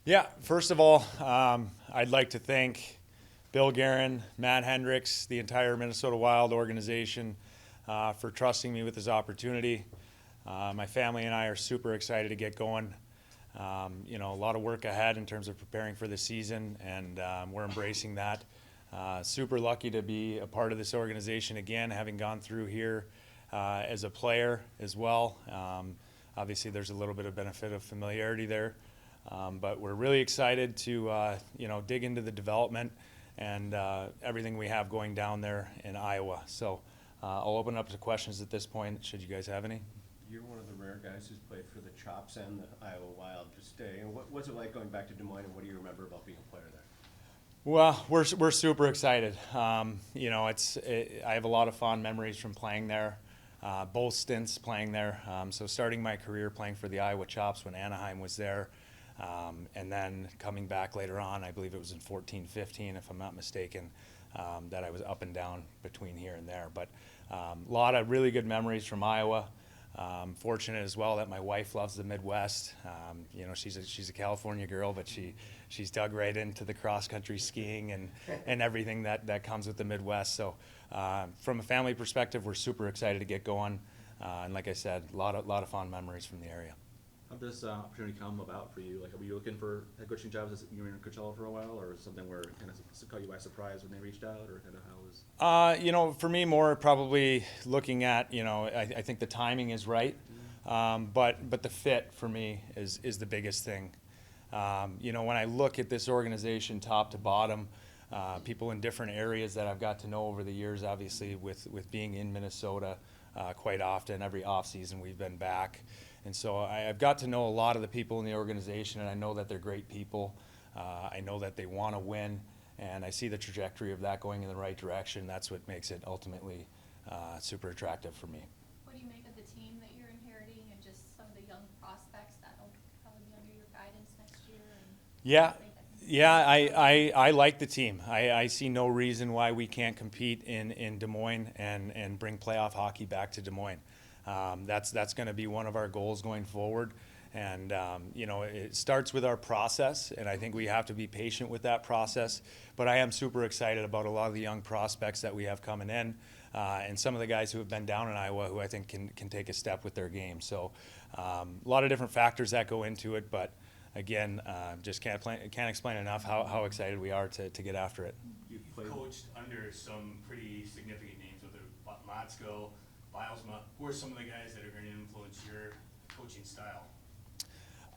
Yeah, first of all, I'd like to thank Bill Guerin, Matt Hendricks, the entire Minnesota Wild organization for trusting me with this opportunity. My family and I are super excited to get going. A lot of work ahead in terms of preparing for the season, and we're embracing that. Super lucky to be a part of this organization again, having gone through here as a player as well. Obviously, there's a little bit of benefit of familiarity there. But we're really excited to dig into the development and everything we have going down there in Iowa. So I'll open up to questions at this point, should you guys have any. You're one of the rare guys who's played for the Chops and the Iowa Wild. What's it like going back to Des Moines, and what do you remember about being a player there? Well, we're super excited. I have a lot of fond memories from playing there, both stints playing there. So starting my career playing for the Iowa Chops when Anaheim was there. And then coming back later on, I believe it was in 14-15, if I'm not mistaken, that I was up and down between here and there. But a lot of really good memories from Iowa. Fortunate as well that my wife loves the Midwest. She's a California girl, but she's dug right into the cross-country skiing and everything that comes with the Midwest. So from a family perspective, we're super excited to get going. And like I said, a lot of fond memories from the area. How did this opportunity come about for you? Like, were you looking for head coaching jobs as you were in Coachella for a while, or something where it kind of caught you by surprise when they reached out, or kind of how was? For me, more probably looking at, I think the timing is right, but the fit for me is the biggest thing. When I look at this organization top to bottom, people in different areas that I've got to know over the years, obviously with being in Minnesota quite often, every off season we've been back. And so I've got to know a lot of the people in the organization, and I know that they're great people. I know that they want to win, and I see the trajectory of that going in the right direction. That's what makes it ultimately super attractive for me. What do you make of the team that you're inheriting and just some of the young prospects that will probably be under your guidance next year? I like the team. I see no reason why we can't compete in Des Moines and bring playoff hockey back to Des Moines. That's going to be one of our goals going forward. And, it starts with our process, and I think we have to be patient with that process. But I am super excited about a lot of the young prospects that we have coming in, and some of the guys who have been down in Iowa who I think can take a step with their game. So a lot of different factors that go into it, but again, just can't explain enough how excited we are to get after it. You've coached under some pretty significant names, whether Matsko, Bilesma. Who are some of the guys that are going to influence your coaching style?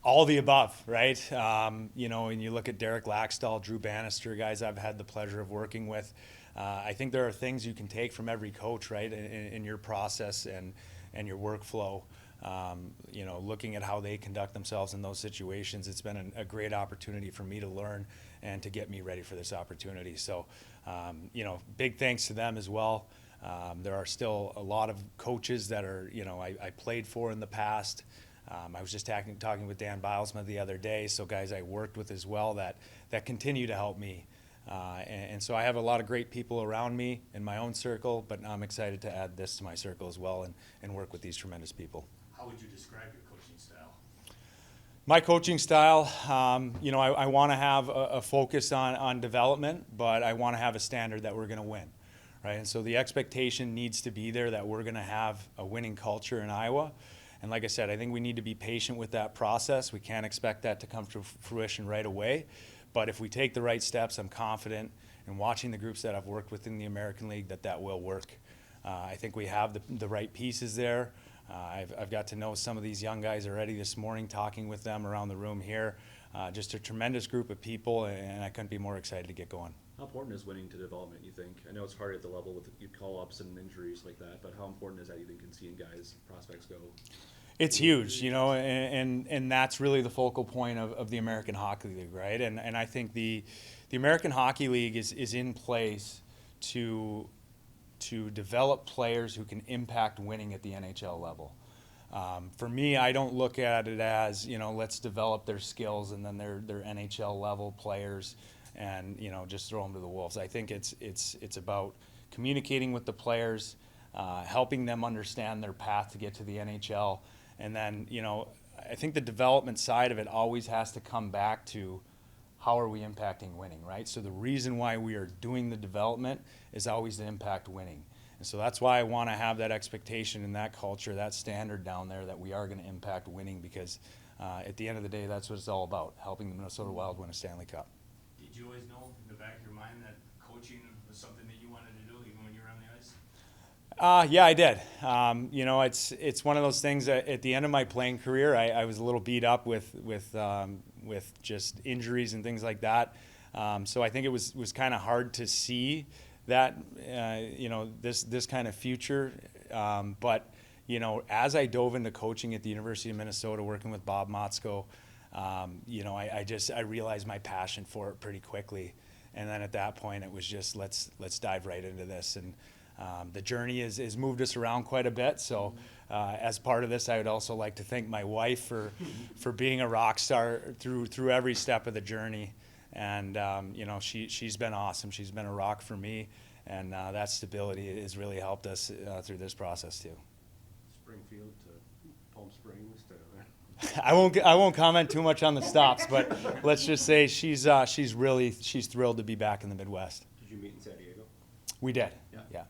All the above, right? And you look at Derek Laxdal, Drew Bannister, guys I've had the pleasure of working with. I think there are things you can take from every coach, right, in your process and your workflow. Looking at how they conduct themselves in those situations, it's been a great opportunity for me to learn and to get me ready for this opportunity. So, big thanks to them as well. There are still a lot of coaches that are, I played for in the past. I was just talking with Dan Bilesma the other day, so guys I worked with as well that continue to help me. And so I have a lot of great people around me in my own circle, but I'm excited to add this to my circle as well and work with these tremendous people. How would you describe your coaching style? My coaching style, I want to have a focus on development, but I want to have a standard that we're going to win. Right, and so the expectation needs to be there that we're going to have a winning culture in Iowa. And like I said, I think we need to be patient with that process. We can't expect that to come to fruition right away. But if we take the right steps, I'm confident in watching the groups that I've worked with in the American League that will work. I think we have the right pieces there. I've got to know some of these young guys already this morning, talking with them around the room here. Just a tremendous group of people, and I couldn't be more excited to get going. How important is winning to development, you think? I know it's hard at the level with call-ups and injuries like that, but how important is that, you think, in seeing guys, prospects go? It's huge, and that's really the focal point of the American Hockey League, right? And I think the American Hockey League is in place to develop players who can impact winning at the NHL level. For me, I don't look at it as, let's develop their skills and then they're NHL level players and, just throw them to the wolves. I think it's about communicating with the players, helping them understand their path to get to the NHL. And then, I think the development side of it always has to come back to how are we impacting winning, right? So the reason why we are doing the development is always to impact winning. And so that's why I want to have that expectation and that culture, that standard down there that we are going to impact winning, because at the end of the day, that's what it's all about, helping the Minnesota Wild win a Stanley Cup. Did you always know in the back of your mind that coaching was something that you wanted to do even when you were on the ice? Yeah, I did. You know, it's one of those things that at the end of my playing career, I was a little beat up with just injuries and things like that. So I think it was kind of hard to see that, you know, this kind of future. But, you know, as I dove into coaching at the University of Minnesota, working with Bob Motzko, you know, I realized my passion for it pretty quickly. And then at that point, it was just, let's dive right into this. And the journey has moved us around quite a bit. So as part of this, I would also like to thank my wife for being a rock star through every step of the journey. And, you know, she's been awesome. She's been a rock for me. And that stability has really helped us through this process too. Springfield to Palm Springs to. I won't comment too much on the stops, but let's just say she's thrilled to be back in the Midwest. Did you meet in San Diego? We did. Yeah. Yeah.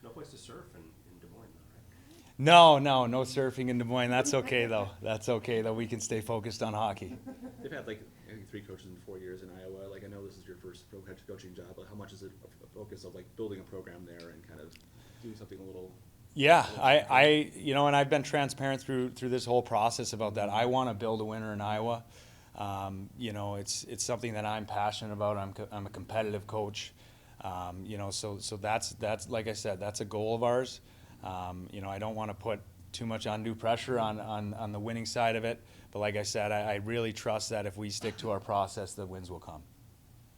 No place to surf in Des Moines, though, right? No surfing in Des Moines. That's okay though. That's okay though. We can stay focused on hockey. They've had like I think 3 coaches in 4 years in Iowa. Like I know this is your first pro head coaching job, but how much is it a focus of like building a program there and kind of doing something a little? Yeah, I you know, and I've been transparent through this whole process about that. I want to build a winner in Iowa. You know, it's something that I'm passionate about. I'm a competitive coach. You know, so that's like I said, that's a goal of ours. You know, I don't want to put too much undue pressure on the winning side of it. But like I said, I really trust that if we stick to our process, the wins will come.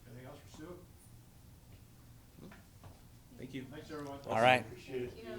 Anything else for Stu? Thank you. Thanks, everyone. All right. Appreciate it. You know,